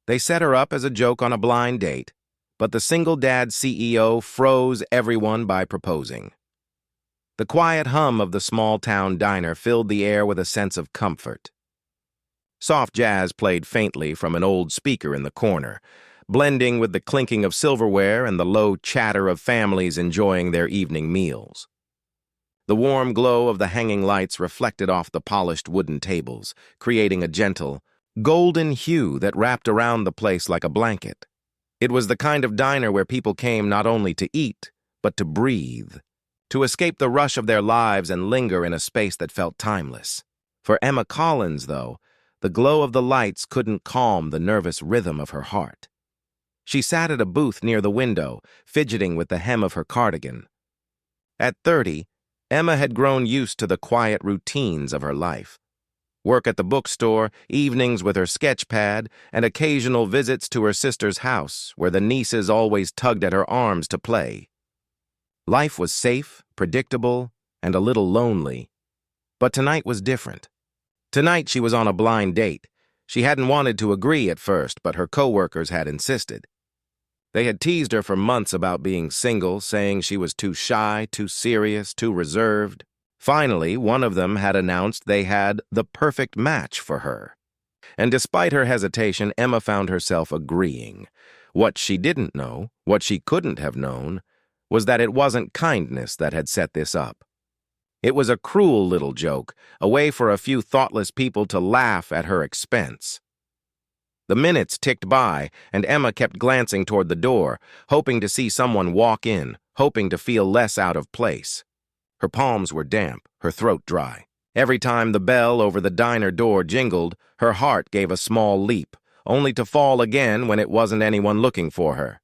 They set her up as a joke on a blind date, but the single dad CEO froze everyone by proposing. The quiet hum of the small-town diner filled the air with a sense of comfort. Soft jazz played faintly from an old speaker in the corner, blending with the clinking of silverware and the low chatter of families enjoying their evening meals. The warm glow of the hanging lights reflected off the polished wooden tables, creating a gentle, golden hue that wrapped around the place like a blanket. It was the kind of diner where people came not only to eat, but to breathe, to escape the rush of their lives and linger in a space that felt timeless. For Emma Collins, though, the glow of the lights couldn't calm the nervous rhythm of her heart. She sat at a booth near the window, fidgeting with the hem of her cardigan. At 30, Emma had grown used to the quiet routines of her life. Work at the bookstore, evenings with her sketch pad, and occasional visits to her sister's house, where the nieces always tugged at her arms to play. Life was safe, predictable, and a little lonely. But tonight was different. Tonight she was on a blind date. She hadn't wanted to agree at first, but her coworkers had insisted. They had teased her for months about being single, saying she was too shy, too serious, too reserved. Finally, one of them had announced they had the perfect match for her. And despite her hesitation, Emma found herself agreeing. What she didn't know, what she couldn't have known, was that it wasn't kindness that had set this up. It was a cruel little joke, a way for a few thoughtless people to laugh at her expense. The minutes ticked by, and Emma kept glancing toward the door, hoping to see someone walk in, hoping to feel less out of place. Her palms were damp, her throat dry. Every time the bell over the diner door jingled, her heart gave a small leap, only to fall again when it wasn't anyone looking for her.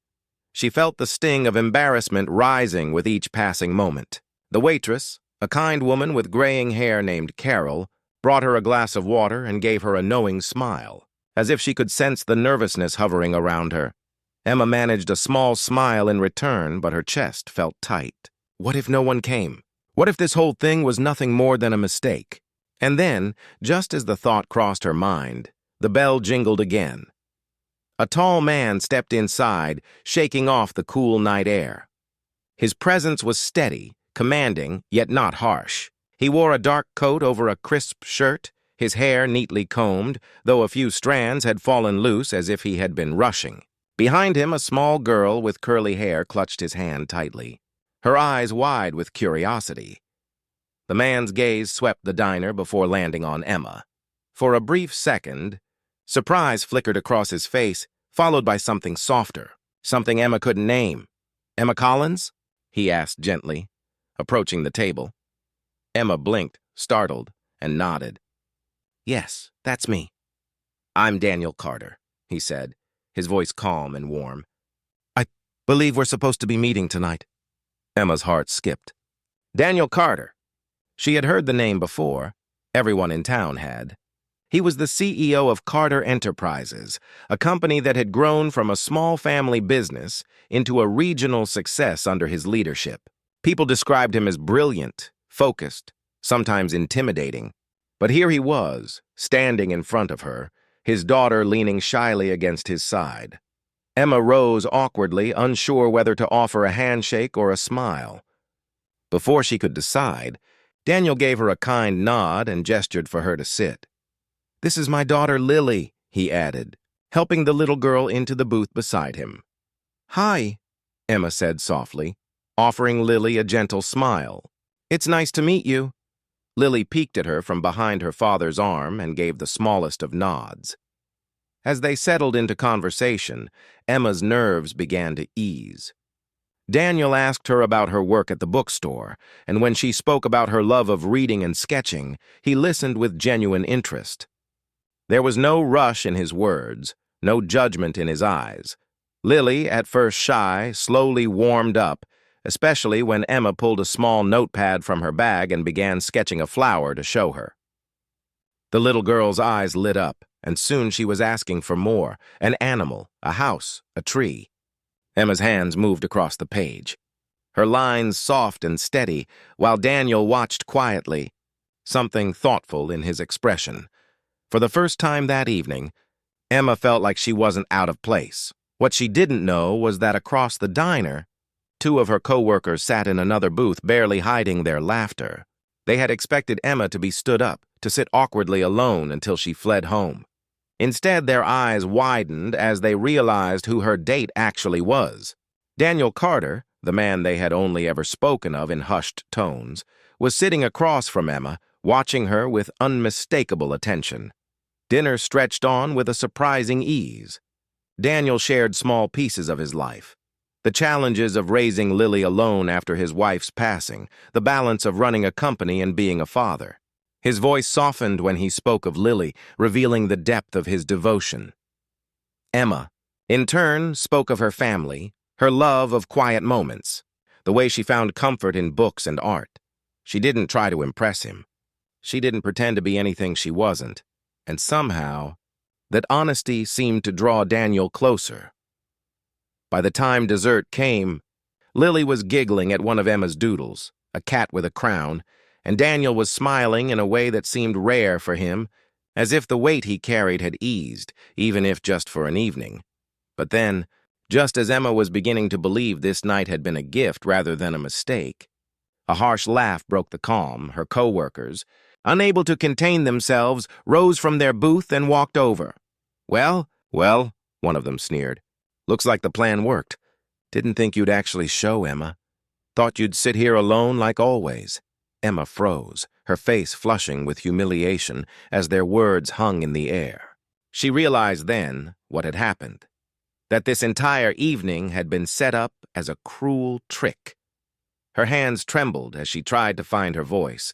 She felt the sting of embarrassment rising with each passing moment. The waitress, a kind woman with graying hair named Carol, brought her a glass of water and gave her a knowing smile, as if she could sense the nervousness hovering around her. Emma managed a small smile in return, but her chest felt tight. What if no one came? What if this whole thing was nothing more than a mistake? And then, just as the thought crossed her mind, the bell jingled again. A tall man stepped inside, shaking off the cool night air. His presence was steady, commanding, yet not harsh. He wore a dark coat over a crisp shirt, his hair neatly combed, though a few strands had fallen loose as if he had been rushing. Behind him, a small girl with curly hair clutched his hand tightly, her eyes wide with curiosity. The man's gaze swept the diner before landing on Emma. For a brief second, surprise flickered across his face, followed by something softer, something Emma couldn't name. "Emma Collins?" he asked gently, approaching the table. Emma blinked, startled, and nodded. "Yes, that's me." "I'm Daniel Carter," he said, his voice calm and warm. "I believe we're supposed to be meeting tonight." Emma's heart skipped. Daniel Carter. She had heard the name before. Everyone in town had. He was the CEO of Carter Enterprises, a company that had grown from a small family business into a regional success under his leadership. People described him as brilliant, focused, sometimes intimidating. But here he was, standing in front of her, his daughter leaning shyly against his side. Emma rose awkwardly, unsure whether to offer a handshake or a smile. Before she could decide, Daniel gave her a kind nod and gestured for her to sit. "This is my daughter Lily," he added, helping the little girl into the booth beside him. "Hi," Emma said softly, offering Lily a gentle smile. "It's nice to meet you." Lily peeked at her from behind her father's arm and gave the smallest of nods. As they settled into conversation, Emma's nerves began to ease. Daniel asked her about her work at the bookstore, and when she spoke about her love of reading and sketching, he listened with genuine interest. There was no rush in his words, no judgment in his eyes. Lily, at first shy, slowly warmed up, especially when Emma pulled a small notepad from her bag and began sketching a flower to show her. The little girl's eyes lit up, and soon she was asking for more: an animal, a house, a tree. Emma's hands moved across the page, her lines soft and steady, while Daniel watched quietly, something thoughtful in his expression. For the first time that evening, Emma felt like she wasn't out of place. What she didn't know was that across the diner, two of her co-workers sat in another booth, barely hiding their laughter. They had expected Emma to be stood up, to sit awkwardly alone until she fled home. Instead, their eyes widened as they realized who her date actually was. Daniel Carter, the man they had only ever spoken of in hushed tones, was sitting across from Emma, watching her with unmistakable attention. Dinner stretched on with a surprising ease. Daniel shared small pieces of his life. The challenges of raising Lily alone after his wife's passing, the balance of running a company and being a father. His voice softened when he spoke of Lily, revealing the depth of his devotion. Emma, in turn, spoke of her family, her love of quiet moments, the way she found comfort in books and art. She didn't try to impress him. She didn't pretend to be anything she wasn't. And somehow, that honesty seemed to draw Daniel closer. By the time dessert came, Lily was giggling at one of Emma's doodles, a cat with a crown, and Daniel was smiling in a way that seemed rare for him, as if the weight he carried had eased, even if just for an evening. But then, just as Emma was beginning to believe this night had been a gift rather than a mistake, a harsh laugh broke the calm. Her co-workers, unable to contain themselves, rose from their booth and walked over. Well, one of them sneered. Looks like the plan worked. Didn't think you'd actually show, Emma. Thought you'd sit here alone like always. Emma froze, her face flushing with humiliation as their words hung in the air. She realized then what had happened, that this entire evening had been set up as a cruel trick. Her hands trembled as she tried to find her voice,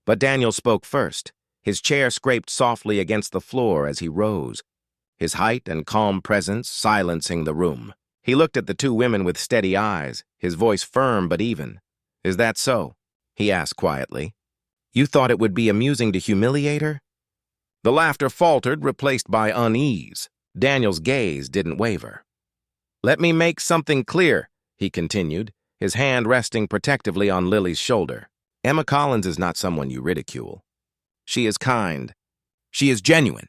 but Daniel spoke first. His chair scraped softly against the floor as he rose, his height and calm presence silencing the room. He looked at the two women with steady eyes, his voice firm but even. "Is that so?" he asked quietly. "You thought it would be amusing to humiliate her?" The laughter faltered, replaced by unease. Daniel's gaze didn't waver. "Let me make something clear," he continued, his hand resting protectively on Lily's shoulder. "Emma Collins is not someone you ridicule. She is kind. She is genuine.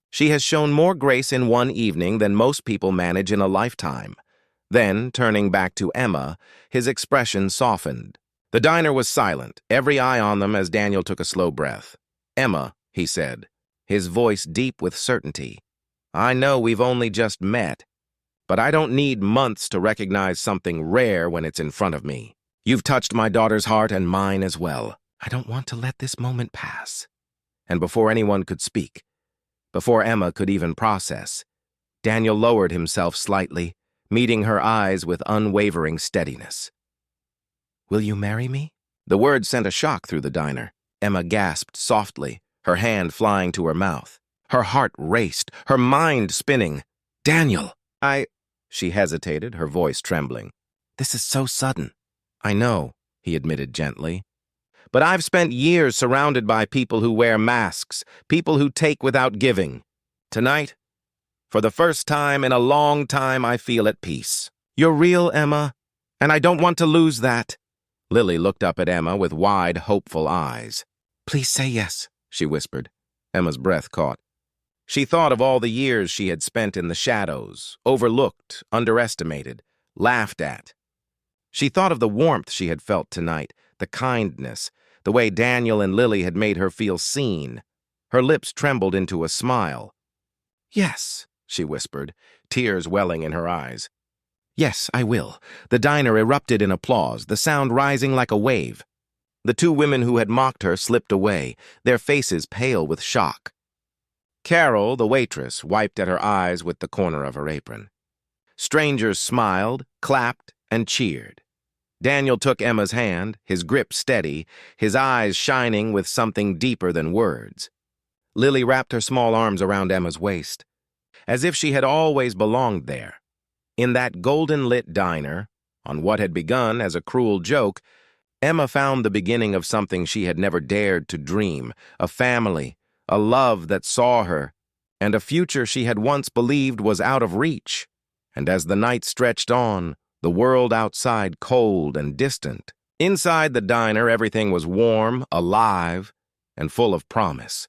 She has shown more grace in one evening than most people manage in a lifetime." Then, turning back to Emma, his expression softened. The diner was silent, every eye on them as Daniel took a slow breath. "Emma," he said, his voice deep with certainty, "I know we've only just met, but I don't need months to recognize something rare when it's in front of me. You've touched my daughter's heart and mine as well. I don't want to let this moment pass." And before anyone could speak, before Emma could even process, Daniel lowered himself slightly, meeting her eyes with unwavering steadiness. "Will you marry me?" The word sent a shock through the diner. Emma gasped softly, her hand flying to her mouth. Her heart raced, her mind spinning. "Daniel, She hesitated, her voice trembling. "This is so sudden." "I know," he admitted gently. "But I've spent years surrounded by people who wear masks, people who take without giving. Tonight, for the first time in a long time, I feel at peace. You're real, Emma, and I don't want to lose that." Lily looked up at Emma with wide, hopeful eyes. "Please say yes," she whispered. Emma's breath caught. She thought of all the years she had spent in the shadows, overlooked, underestimated, laughed at. She thought of the warmth she had felt tonight, the kindness, the way Daniel and Lily had made her feel seen. Her lips trembled into a smile. "Yes," she whispered, tears welling in her eyes. "Yes, I will." The diner erupted in applause, the sound rising like a wave. The two women who had mocked her slipped away, their faces pale with shock. Carol, the waitress, wiped at her eyes with the corner of her apron. Strangers smiled, clapped, and cheered. Daniel took Emma's hand, his grip steady, his eyes shining with something deeper than words. Lily wrapped her small arms around Emma's waist, as if she had always belonged there. In that golden-lit diner, on what had begun as a cruel joke, Emma found the beginning of something she had never dared to dream, a family, a love that saw her, and a future she had once believed was out of reach. And as the night stretched on, the world outside cold and distant, inside the diner everything was warm, alive, and full of promise.